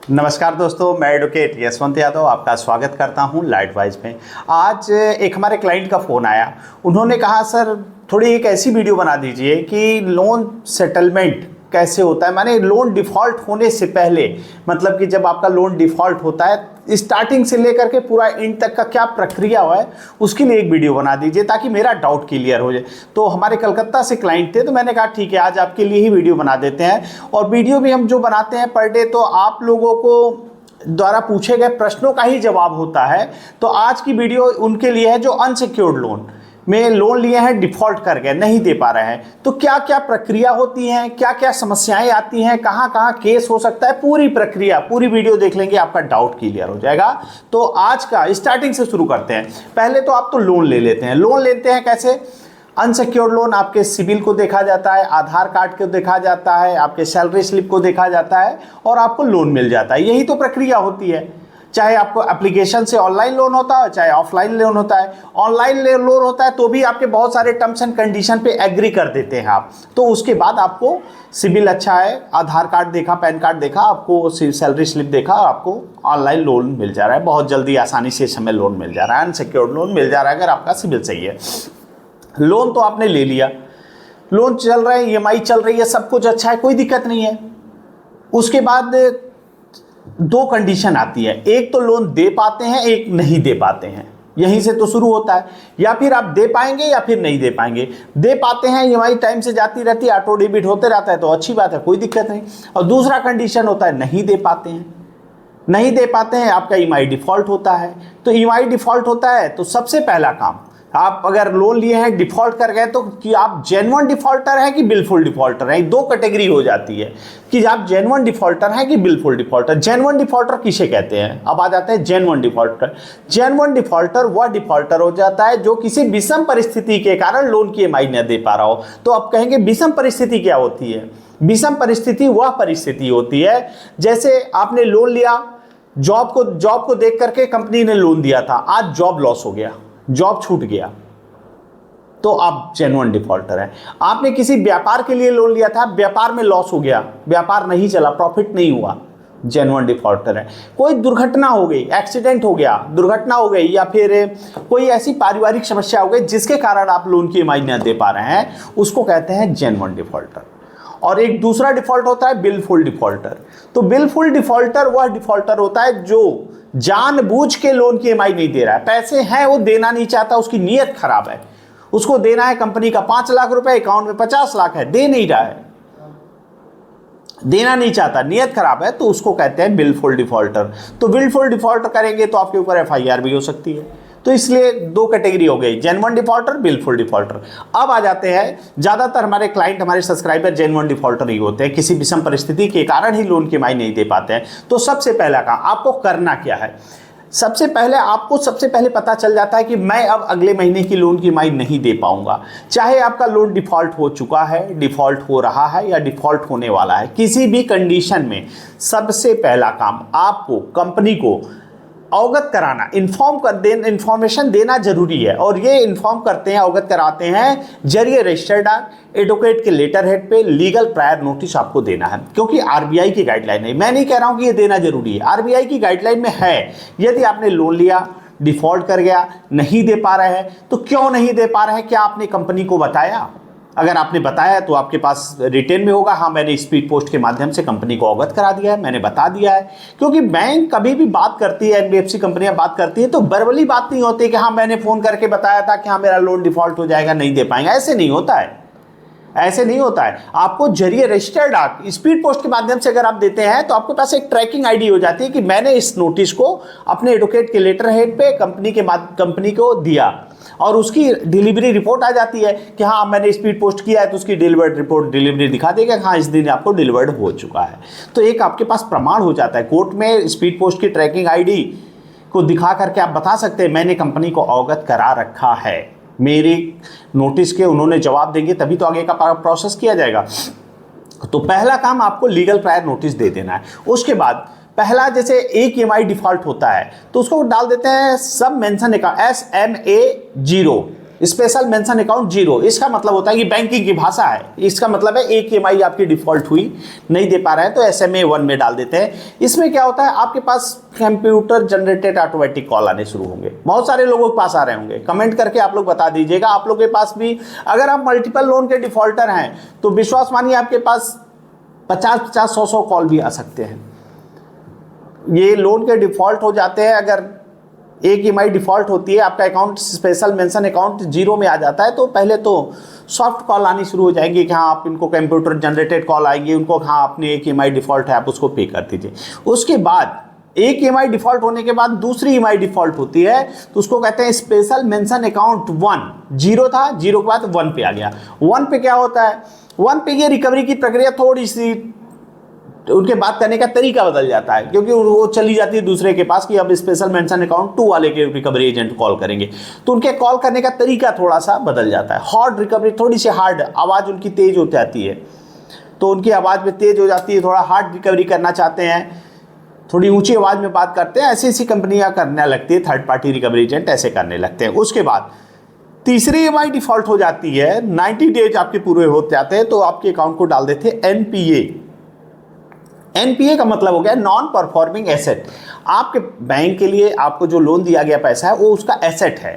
नमस्कार दोस्तों, मैं एडवोकेट यशवंत यादव आपका स्वागत करता हूं लाइट वाइज में। आज एक हमारे क्लाइंट का फ़ोन आया। उन्होंने कहा सर थोड़ी एक ऐसी वीडियो बना दीजिए कि लोन सेटलमेंट कैसे होता है, माने लोन डिफ़ॉल्ट होने से पहले, मतलब कि जब आपका लोन डिफ़ॉल्ट होता है स्टार्टिंग से लेकर के पूरा एंड तक का क्या प्रक्रिया हुआ है उसके लिए एक वीडियो बना दीजिए ताकि मेरा डाउट क्लियर हो जाए। तो हमारे कलकत्ता से क्लाइंट थे, तो मैंने कहा ठीक है आज आपके लिए ही वीडियो बना देते हैं। और वीडियो भी हम जो बनाते हैं पर डे, तो आप लोगों को द्वारा पूछे गए प्रश्नों का ही जवाब होता है। तो आज की वीडियो उनके लिए है जो अनसिक्योर्ड लोन में लोन लिए हैं, डिफ़ॉल्ट कर गए, नहीं दे पा रहे हैं, तो क्या क्या प्रक्रिया होती हैं, क्या क्या समस्याएं आती हैं, कहाँ कहाँ केस हो सकता है, पूरी प्रक्रिया पूरी वीडियो देख लेंगे, आपका डाउट क्लियर हो जाएगा। तो आज का स्टार्टिंग से शुरू करते हैं। पहले तो आप तो लोन ले लेते हैं। लोन लेते हैं कैसे? अनसिक्योर्ड लोन आपके सिबिल को देखा जाता है, आधार कार्ड को देखा जाता है, आपके सैलरी स्लिप को देखा जाता है और आपको लोन मिल जाता है। यही तो प्रक्रिया होती है। चाहे आपको एप्लीकेशन से ऑनलाइन लोन होता है, चाहे ऑफलाइन लोन होता है। ऑनलाइन लोन होता है तो भी आपके बहुत सारे टर्म्स एंड कंडीशन पे एग्री कर देते हैं आप, तो उसके बाद आपको सिबिल अच्छा है, आधार कार्ड देखा, पैन कार्ड देखा, आपको सैलरी स्लिप देखा, आपको ऑनलाइन लोन मिल जा रहा है। बहुत जल्दी आसानी से इस समय लोन मिल जा रहा है, अनसिक्योर्ड लोन मिल जा रहा है अगर आपका सिबिल सही है। लोन तो आपने ले लिया, लोन चल रहा है, ईएमआई चल रही है, सब कुछ अच्छा है, कोई दिक्कत नहीं है। उसके बाद दो कंडीशन आती है, एक तो लोन दे पाते हैं, एक नहीं दे पाते हैं। यहीं से तो शुरू होता है, या फिर आप दे पाएंगे या फिर नहीं दे पाएंगे। दे पाते हैं, ईएमआई टाइम से जाती रहती है, ऑटो डेबिट होते रहता है, तो अच्छी बात है, कोई दिक्कत नहीं। और दूसरा कंडीशन होता है नहीं दे पाते हैं। नहीं दे पाते हैं, आपका ईएमआई डिफ़ॉल्ट होता है। तो ईएमआई डिफ़ॉल्ट होता है तो सबसे पहला काम, आप अगर लोन लिए हैं डिफ़ॉल्ट कर गए तो कि आप जेन्युइन डिफ़ॉल्टर हैं कि बिलफुल डिफ़ॉल्टर हैं, दो कैटेगरी हो जाती है कि आप जेन्युइन डिफ़ॉल्टर हैं कि बिलफुल डिफ़ॉल्टर। जेन्युइन डिफ़ॉल्टर किसे कहते हैं? अब आ जाते हैं जेन्युइन डिफ़ॉल्टर। जेन्युइन डिफ़ॉल्टर वह डिफ़ॉल्टर हो जाता है जो किसी विषम परिस्थिति के कारण लोन की ईएमआई न दे पा रहा हो। तो आप कहेंगे विषम परिस्थिति क्या होती है? विषम परिस्थिति वह परिस्थिति होती है जैसे आपने लोन लिया, जॉब को देख करके कंपनी ने लोन दिया था, आज जॉब लॉस हो गया, जॉब छूट गया, तो आप जेन्युइन डिफ़ॉल्टर हैं। आपने किसी व्यापार के लिए लोन लिया था, व्यापार में लॉस हो गया, व्यापार नहीं चला, प्रॉफिट नहीं हुआ, जेन्युइन डिफ़ॉल्टर है। कोई दुर्घटना हो गई, एक्सीडेंट हो गया, दुर्घटना हो गई, या फिर कोई ऐसी पारिवारिक समस्या हो गई जिसके कारण आप लोन की ईएमआई न दे पा रहे हैं, उसको कहते हैं जेन्युइन डिफ़ॉल्टर। और एक दूसरा डिफ़ॉल्ट होता है बिलफुल डिफ़ॉल्टर। तो बिलफुल डिफ़ॉल्टर वह डिफ़ॉल्टर होता है जो जानबूझ के लोन की ईएमआई नहीं दे रहा है। पैसे हैं, वो देना नहीं चाहता, उसकी नीयत खराब है, उसको देना है कंपनी का 5 लाख रुपए, अकाउंट में 50 लाख है, दे नहीं रहा है, देना नहीं चाहता, नीयत खराब है, तो उसको कहते हैं बिलफुल डिफ़ॉल्टर। तो बिलफुल डिफ़ॉल्टर करेंगे तो आपके ऊपर एफआईआर भी हो सकती है। तो इसलिए दो कैटेगरी हो गई, जेन्युइन डिफ़ॉल्टर, बिलफुल डिफ़ॉल्टर। अब आ जाते हैं, ज़्यादातर हमारे क्लाइंट, हमारे सब्सक्राइबर जेन्युइन डिफ़ॉल्टर ही होते हैं, किसी विषम परिस्थिति के कारण ही लोन की ईएमआई नहीं दे पाते हैं। तो सबसे पहला काम आपको करना क्या है? सबसे पहले पता चल जाता है कि मैं अब अगले महीने की लोन की ईएमआई नहीं दे पाऊंगा। चाहे आपका लोन डिफ़ॉल्ट हो चुका है, डिफ़ॉल्ट हो रहा है या डिफ़ॉल्ट होने वाला है, किसी भी कंडीशन में सबसे पहला काम आपको कंपनी को अवगत कराना, इन्फॉर्मेशन देना जरूरी है। और ये इन्फॉर्म करते हैं, अवगत कराते हैं जरिए रजिस्टर्ड एडवोकेट के लेटर हेड पे लीगल प्रायर नोटिस आपको देना है, क्योंकि आरबीआई की गाइडलाइन है। मैं नहीं कह रहा हूं कि ये देना जरूरी है, आरबीआई की गाइडलाइन में है। यदि आपने लोन लिया, डिफ़ॉल्ट कर गया, नहीं दे पा रहे हैं, तो क्यों नहीं दे पा रहे हैं, क्या आपने कंपनी को बताया? अगर आपने बताया तो आपके पास रिटेन में होगा, हाँ मैंने स्पीड पोस्ट के माध्यम से कंपनी को अवगत करा दिया है, मैंने बता दिया है। क्योंकि बैंक कभी भी बात करती है, एनबीएफसी कंपनियां बात करती है, तो वर्बली बात नहीं होती कि हाँ मैंने फ़ोन करके बताया था कि हाँ मेरा लोन डिफ़ॉल्ट हो जाएगा, नहीं दे पाएंगे। ऐसे नहीं होता है, ऐसे नहीं होता है। आपको जरिए रजिस्टर्ड डाक स्पीड पोस्ट के माध्यम से अगर आप देते हैं तो आपके पास एक ट्रैकिंग आईडी हो जाती है कि मैंने इस नोटिस को अपने एडवोकेट के लेटर हेड पे कंपनी को दिया, और उसकी डिलीवरी रिपोर्ट आ जाती है कि हाँ मैंने स्पीड पोस्ट किया है, तो उसकी डिलीवर्ड रिपोर्ट डिलीवरी दिखा देगा, हाँ इस दिन आपको डिलीवर्ड हो चुका है। तो एक आपके पास प्रमाण हो जाता है। कोर्ट में स्पीड पोस्ट की ट्रैकिंग आईडी को दिखा करके आप बता सकते हैं मैंने कंपनी को अवगत करा रखा है, मेरी नोटिस के उन्होंने जवाब देंगे तभी तो आगे का प्रोसेस किया जाएगा। तो पहला काम आपको लीगल प्रायर नोटिस दे देना है। उसके बाद पहला, जैसे एक ईएमआई डिफ़ॉल्ट होता है तो उसको डाल देते हैं सब मेंशन का SMA 0, स्पेशल मेंशन अकाउंट 0, इसका मतलब होता है कि बैंकिंग की भाषा है, इसका मतलब है एक EMI आपकी डिफॉल्ट हुई, नहीं दे पा रहे हैं तो SMA 1 में डाल देते हैं। इसमें क्या होता है, आपके पास कंप्यूटर जनरेटेड ऑटोमेटिक कॉल आने शुरू होंगे, बहुत सारे लोगों के पास आ रहे होंगे। कमेंट करके आप लोग बता दीजिएगा आप लोग के पास भी, अगर आप मल्टीपल लोन के डिफॉल्टर हैं तो विश्वास मानिए आपके पास 50-50, 100-100 कॉल भी आ सकते हैं। ये लोन के डिफॉल्ट हो जाते हैं, अगर एक EMI डिफॉल्ट होती है, आपका अकाउंट स्पेशल मेंशन अकाउंट 0 में आ जाता है, तो पहले तो सॉफ्ट कॉल आनी शुरू हो जाएंगी कि हाँ आप इनको कंप्यूटर जनरेटेड कॉल आएंगी, उनको हाँ अपने एक EMI डिफॉल्ट है आप उसको पे कर दीजिए। उसके बाद एक EMI डिफॉल्ट होने के बाद दूसरी EMI डिफॉल्ट होती है, तो उसको कहते हैं स्पेशल मेंशन अकाउंट 1। 0 था, 0 के बाद 1 पे आ गया। 1 पे क्या होता है, 1 पे ये रिकवरी की प्रक्रिया थोड़ी सी, उनके बात करने का तरीका बदल जाता है, क्योंकि वो चली जाती है दूसरे के पास कि अब स्पेशल मेंशन अकाउंट 2 वाले के रिकवरी एजेंट कॉल करेंगे, तो उनके कॉल करने का तरीका थोड़ा सा बदल जाता है। हार्ड रिकवरी, थोड़ी सी हार्ड आवाज़ उनकी तेज हो जाती है, तो उनकी आवाज़ में तेज हो जाती है, थोड़ा हार्ड रिकवरी करना चाहते हैं, थोड़ी ऊंची आवाज़ में बात करते हैं, ऐसी ऐसी कंपनियां करने लगती है, थर्ड पार्टी रिकवरी एजेंट ऐसे करने लगते हैं। उसके बाद तीसरी EMI डिफॉल्ट हो जाती है, 90 डेज आपके पूरे हो जाते हैं, तो आपके अकाउंट को डाल देते हैं NPA। NPA का मतलब हो गया नॉन परफॉर्मिंग एसेट। आपके बैंक के लिए आपको जो लोन दिया गया पैसा है वो उसका एसेट है,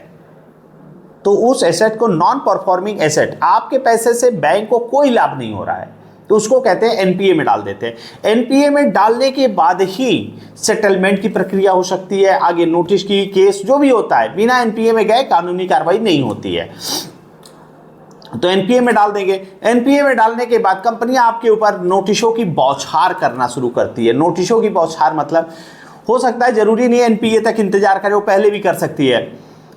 तो उस एसेट को नॉन परफॉर्मिंग एसेट, आपके पैसे से बैंक को कोई लाभ नहीं हो रहा है, तो उसको कहते हैं NPA में डाल देते हैं। NPA में डालने के बाद ही सेटलमेंट की प्रक्रिया हो सकती है, आगे नोटिस की केस जो भी होता है, बिना NPA में गए कानूनी कार्रवाई नहीं होती है, तो NPA में डाल देंगे। NPA में डालने के बाद कंपनियां आपके ऊपर नोटिशों की बौछार करना शुरू करती है। नोटिशों की बौछार मतलब हो सकता है, जरूरी नहीं है NPA तक इंतजार करे, वो पहले भी कर सकती है।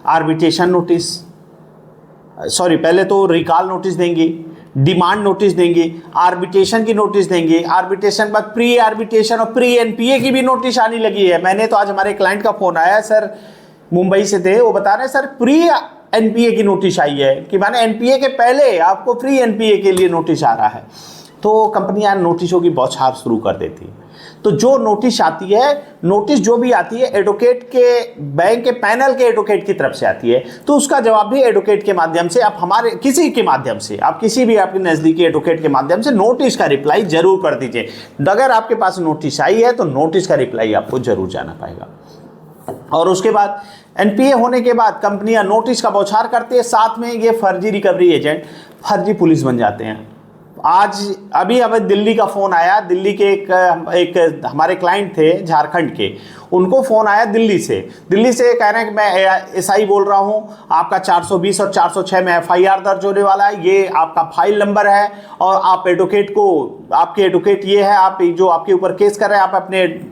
आर्बिट्रेशन नोटिस, सॉरी पहले तो रिकॉल नोटिस देंगी, डिमांड नोटिस देंगी, आर्बिट्रेशन की नोटिस देंगी, आर्बिट्रेशन बाद प्री आर्बिट्रेशन और प्री NPA की भी नोटिस आने लगी है। मैंने तो आज हमारे क्लाइंट का फोन आया, सर मुंबई से थे, वो बता रहे हैं सर प्री NPA की नोटिस आई है, कि माने NPA के पहले आपको प्री NPA के लिए नोटिस आ रहा है। तो कंपनियां नोटिसों की बौछार शुरू कर देती है। तो जो नोटिस आती है, नोटिस जो भी आती है एडवोकेट के, बैंक के पैनल के एडवोकेट की तरफ से आती है, तो उसका जवाब भी एडवोकेट के माध्यम से, आप हमारे किसी के माध्यम से, आप किसी भी आपके नज़दीकी एडवोकेट के माध्यम से नोटिस का रिप्लाई जरूर कर दीजिए। अगर आपके पास नोटिस आई है तो नोटिस का रिप्लाई आपको जरूर जाना पाएगा। और उसके बाद NPA होने के बाद कंपनियां नोटिस का बौछार करती है, साथ में ये फर्जी रिकवरी एजेंट फर्जी पुलिस बन जाते हैं। आज अभी हमें दिल्ली का फ़ोन आया, दिल्ली के एक हमारे क्लाइंट थे झारखंड के, उनको फ़ोन आया दिल्ली से कह रहे हैं कि मैं SI बोल रहा हूँ, आपका 420 और 406 में FIR दर्ज होने वाला है, ये आपका फाइल नंबर है, और आप एडवोकेट को, आपके एडवोकेट ये है, आप जो आपके ऊपर केस कर रहे हैं,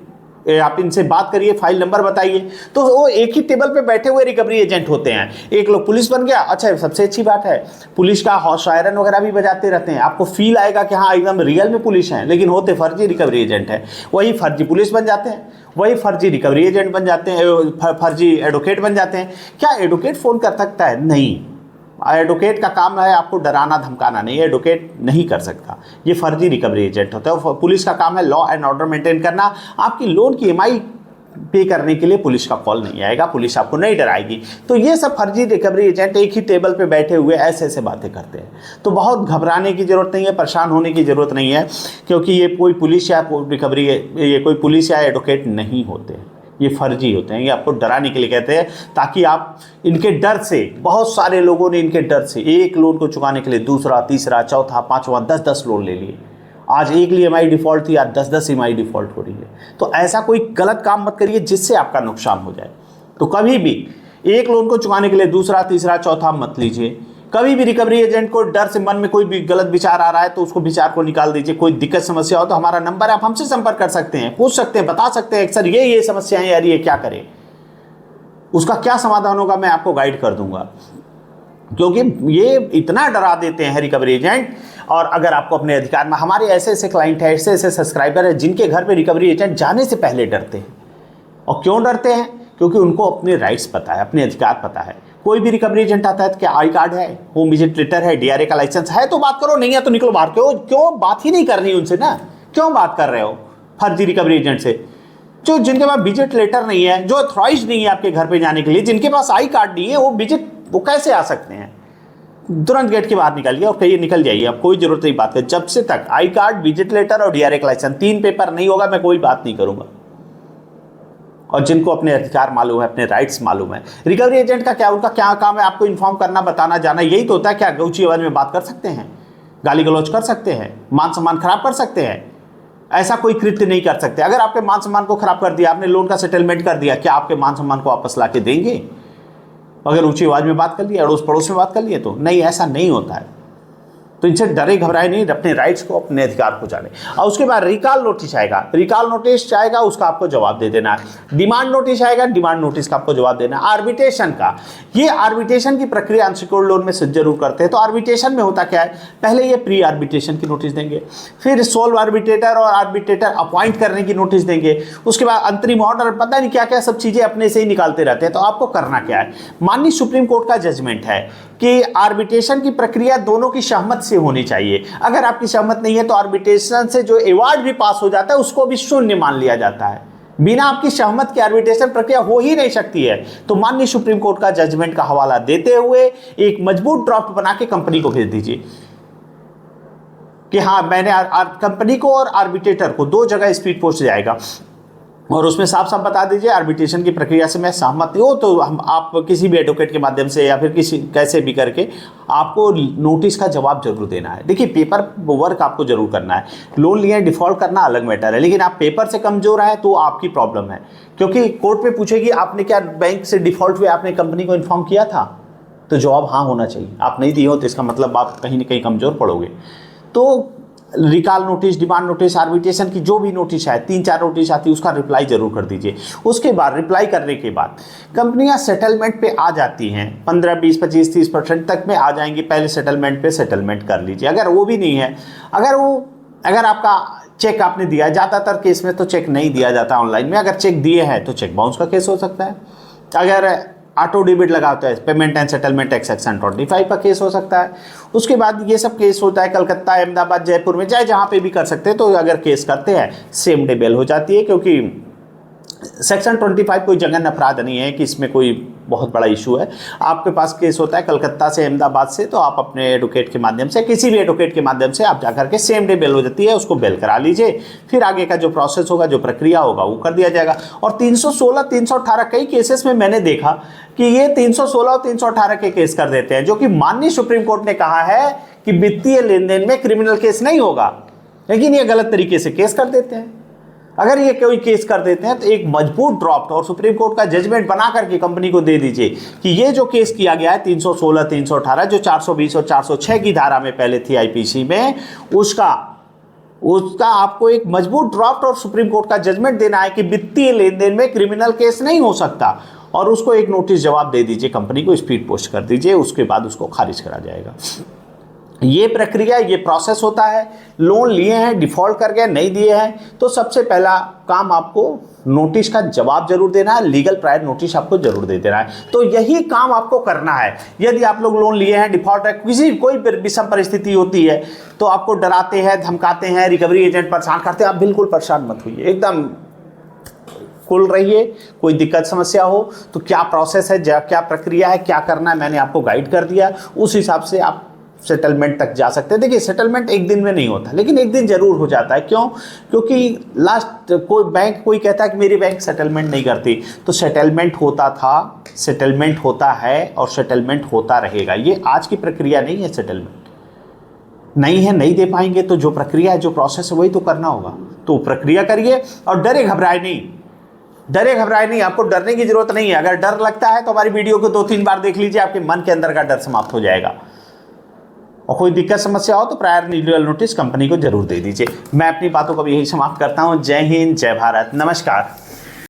आप इनसे बात करिए, फाइल नंबर बताइए। तो वो एक ही टेबल पे बैठे हुए रिकवरी एजेंट होते हैं। एक लोग पुलिस बन गया, अच्छा सबसे अच्छी बात है पुलिस का हॉर्स सायरन वगैरह भी बजाते रहते हैं, आपको फील आएगा कि हाँ एकदम रियल में पुलिस है, लेकिन होते फर्जी रिकवरी एजेंट है। वही फर्जी पुलिस बन जाते हैं, वही फर्जी रिकवरी एजेंट बन जाते हैं, फर्जी एडवोकेट बन जाते हैं। क्या एडवोकेट फ़ोन कर सकता है? नहीं, एडवोकेट का काम है आपको डराना धमकाना, नहीं, एडवोकेट नहीं कर सकता, ये फर्जी रिकवरी एजेंट होता है। पुलिस का काम है लॉ एंड ऑर्डर मेंटेन करना। आपकी लोन की EMI पे करने के लिए पुलिस का कॉल नहीं आएगा, पुलिस आपको नहीं डराएगी। तो ये सब फर्जी रिकवरी एजेंट एक ही टेबल पे बैठे हुए ऐसे ऐसे बातें करते हैं। तो बहुत घबराने की ज़रूरत नहीं है, परेशान होने की ज़रूरत नहीं है, क्योंकि ये कोई पुलिस या रिकवरी, ये कोई पुलिस या एडवोकेट नहीं होते, ये फर्जी होते हैं। ये आपको डराने के लिए कहते हैं, ताकि आप इनके डर से, बहुत सारे लोगों ने इनके डर से एक लोन को चुकाने के लिए दूसरा, तीसरा, चौथा, पांचवा, 10-10 लोन ले लिए। आज एक EMI डिफ़ॉल्ट थी, आज 10-10 EMI डिफ़ॉल्ट हो रही है। तो ऐसा कोई गलत काम मत करिए जिससे आपका नुकसान हो जाए। तो कभी भी एक लोन को चुकाने के लिए दूसरा, तीसरा, चौथा मत लीजिए। कभी भी रिकवरी एजेंट को डर से, मन में कोई भी गलत विचार आ रहा है तो उसको विचार को निकाल दीजिए। कोई दिक्कत समस्या हो तो हमारा नंबर है, आप हमसे संपर्क कर सकते हैं, पूछ सकते हैं, बता सकते हैं सर ये समस्याएं आ रही है, क्या करें, उसका क्या समाधान होगा, मैं आपको गाइड कर दूंगा। क्योंकि ये इतना डरा देते हैं रिकवरी एजेंट। और अगर आपको अपने अधिकार में, हमारे ऐसे ऐसे क्लाइंट हैं, ऐसे ऐसे सब्सक्राइबर हैं जिनके घर पे रिकवरी एजेंट जाने से पहले डरते हैं। और क्यों डरते हैं? क्योंकि उनको अपने राइट्स पता है, अपने अधिकार पता है। कोई भी रिकवरी एजेंट आता है तो क्या आई कार्ड है, होम विजिट लेटर है, DRA का लाइसेंस है तो बात करो, नहीं है तो निकलो बाहर। क्यों बात ही नहीं करनी उनसे ना, क्यों बात कर रहे हो फर्जी रिकवरी एजेंट से? जिनके पास विजिट लेटर नहीं है, जो अथॉराइज्ड नहीं है आपके घर पे जाने के लिए, जिनके पास आई कार्ड नहीं है, वो विजिट वो कैसे आ सकते हैं? तुरंत गेट के बाहर निकलिए और कहिए निकल जाइए, अब कोई जरूरत नहीं बात कर। जब से तक आई कार्ड, विजिट लेटर और डीआरएक लाइसेंस 3 पेपर नहीं होगा, मैं कोई बात नहीं करूंगा। और जिनको अपने अधिकार मालूम है, अपने राइट्स मालूम है, रिकवरी एजेंट का क्या, उनका क्या काम है? आपको इन्फॉर्म करना, बताना, जाना, यही तो होता है। क्या ऊंची आवाज में बात कर सकते हैं, गाली गलौज कर सकते हैं, मान सम्मान खराब कर सकते हैं? ऐसा कोई कृत्य नहीं कर सकते। अगर आपके मान सम्मान को खराब कर दिया, आपने लोन का सेटलमेंट कर दिया, क्या आपके मान सम्मान को वापस ला के देंगे? अगर ऊंची आवाज में बात कर लिया, अड़ोस पड़ोस में बात कर लिए तो नहीं, ऐसा नहीं होता है। तो इनसे डरे घबराए नहीं, अपने राइट्स को, अपने अधिकार को जाने। और उसके बाद रिकॉल नोटिस आएगा, रिकॉल नोटिस आएगा, उसका आपको जवाब दे देना है। डिमांड नोटिस आएगा, डिमांड नोटिस का आपको जवाब देना है। आर्बिट्रेशन का, ये आर्बिट्रेशन की प्रक्रिया अनसिक्योर्ड लोन में जरूर करते हैं। तो आर्बिट्रेशन में होता क्या है, पहले ये प्री आर्बिट्रेशन की नोटिस देंगे, फिर सोल्व आर्बिट्रेटर और आर्बिट्रेटर अपॉइंट करने की नोटिस देंगे, उसके बाद अंतरिम ऑर्डर, पता नहीं क्या क्या सब चीजें अपने से ही निकालते रहते हैं। तो आपको करना क्या है, माननीय सुप्रीम कोर्ट का जजमेंट है कि आर्बिट्रेशन की प्रक्रिया दोनों की सहमति से होनी चाहिए। अगर आपकी सहमति नहीं है तो आर्बिट्रेशन से जो अवार्ड भी पास हो जाता है उसको भी शून्य मान लिया जाता है। बिना आपकी सहमति के आर्बिट्रेशन प्रक्रिया हो ही नहीं सकती है। तो माननीय सुप्रीम कोर्ट का जजमेंट का हवाला देते हुए एक मजबूत ड्राफ्ट बना के कंपनी को भेज दीजिए कि हाँ, मैंने कंपनी को और आर्बिट्रेटर को 2 जगह स्पीड पोस्ट जाएगा, और उसमें साफ साफ बता दीजिए आर्बिट्रेशन की प्रक्रिया से मैं सहमत नहीं हूँ। तो आप किसी भी एडवोकेट के माध्यम से या फिर किसी कैसे भी करके आपको नोटिस का जवाब जरूर देना है। देखिए, पेपर वर्क आपको जरूर करना है। लोन लिए डिफॉल्ट करना अलग मैटर है, लेकिन आप पेपर से कमजोर हैं तो आपकी प्रॉब्लम है, क्योंकि कोर्ट में पूछेगी आपने क्या बैंक से डिफॉल्ट हुए आपने कंपनी को इन्फॉर्म किया था, तो जवाब हाँ होना चाहिए। आप नहीं दिए हो तो इसका मतलब आप कहीं ना कहीं कमजोर पड़ोगे। तो recall notice, demand notice, arbitration की जो भी नोटिस है, 3-4 नोटिस आती है, उसका रिप्लाई जरूर कर दीजिए। उसके बाद रिप्लाई करने के बाद कंपनियां सेटलमेंट पे आ जाती हैं, 15, 20, 25, 30% तक में आ जाएंगी। पहले सेटलमेंट पे सेटलमेंट कर लीजिए। अगर वो भी नहीं है, अगर आपका चेक आपने दिया, ज़्यादातर केस में तो चेक नहीं दिया जाता ऑनलाइन में, अगर चेक दिए हैं तो चेक बाउंस का केस हो सकता है। अगर ऑटो डेबिट लगा होता है, payment and settlement act section 25 का केस हो सकता है। उसके बाद ये सब केस होता है कलकत्ता, अहमदाबाद, जयपुर में, चाहे जहाँ पे भी कर सकते हैं। तो अगर केस करते हैं सेम डे बेल हो जाती है, क्योंकि सेक्शन 25 कोई जघन्य अपराध नहीं है कि इसमें कोई बहुत बड़ा इशू है। आपके पास केस होता है कलकत्ता से, अहमदाबाद से, तो आप अपने एडवोकेट के माध्यम से, किसी भी एडवोकेट के माध्यम से आप जाकर के सेम डे बेल हो जाती है, उसको बेल करा लीजिए। फिर आगे का जो प्रोसेस होगा, जो प्रक्रिया होगा, वो कर दिया जाएगा। और 316, 318 कई केसेस में मैंने देखा कि ये 316 और 318 के केस कर देते हैं, जो कि माननीय सुप्रीम कोर्ट ने कहा है कि वित्तीय लेन देन में क्रिमिनल केस नहीं होगा, लेकिन ये गलत तरीके से केस कर देते हैं। अगर ये कोई केस कर देते हैं तो एक मजबूत ड्राफ्ट और सुप्रीम कोर्ट का जजमेंट बना करके कंपनी को दे दीजिए कि ये जो केस किया गया है 316, 318, जो 420 और 406 की धारा में पहले थी आईपीसी में, उसका आपको एक मजबूत ड्राफ्ट और सुप्रीम कोर्ट का जजमेंट देना है कि वित्तीय लेन देन में क्रिमिनल केस नहीं हो सकता, और उसको एक नोटिस जवाब दे दीजिए, कंपनी को स्पीड पोस्ट कर दीजिए, उसके बाद उसको खारिज करा जाएगा। ये प्रक्रिया, ये प्रोसेस होता है। लोन लिए हैं, डिफॉल्ट कर गए, नहीं दिए हैं, तो सबसे पहला काम आपको नोटिस का जवाब जरूर देना है, लीगल प्रायर नोटिस आपको जरूर दे देना है। तो यही काम आपको करना है। यदि आप लोग लोन लिए हैं, डिफॉल्ट है, कोई विषम परिस्थिति होती है तो आपको डराते हैं, धमकाते हैं, रिकवरी एजेंट परेशान करते हैं, आप बिल्कुल परेशान मत होइए, एकदम खुल रहिए। कोई दिक्कत समस्या हो तो क्या प्रोसेस है, क्या प्रक्रिया है, क्या करना है, मैंने आपको गाइड कर दिया, उस हिसाब से आप सेटलमेंट तक जा सकते हैं। देखिए, सेटलमेंट एक दिन में नहीं होता, लेकिन एक दिन जरूर हो जाता है। क्यों? क्योंकि कोई कहता है कि मेरी बैंक सेटलमेंट नहीं करती, तो सेटलमेंट होता था, सेटलमेंट होता है और सेटलमेंट होता रहेगा। ये आज की प्रक्रिया नहीं है, सेटलमेंट नहीं है, नहीं दे पाएंगे तो जो प्रक्रिया है, जो प्रोसेस है, वही तो करना होगा। तो प्रक्रिया करिए और डरे घबराए नहीं, आपको डरने की जरूरत नहीं है। अगर डर लगता है तो हमारी वीडियो को 2-3 बार देख लीजिए, आपके मन के अंदर का डर समाप्त हो जाएगा। और कोई दिक्कत समस्या हो तो प्रायर लीगल नोटिस कंपनी को जरूर दे दीजिए। मैं अपनी बातों को भी यही समाप्त करता हूं। जय हिंद, जय भारत, नमस्कार।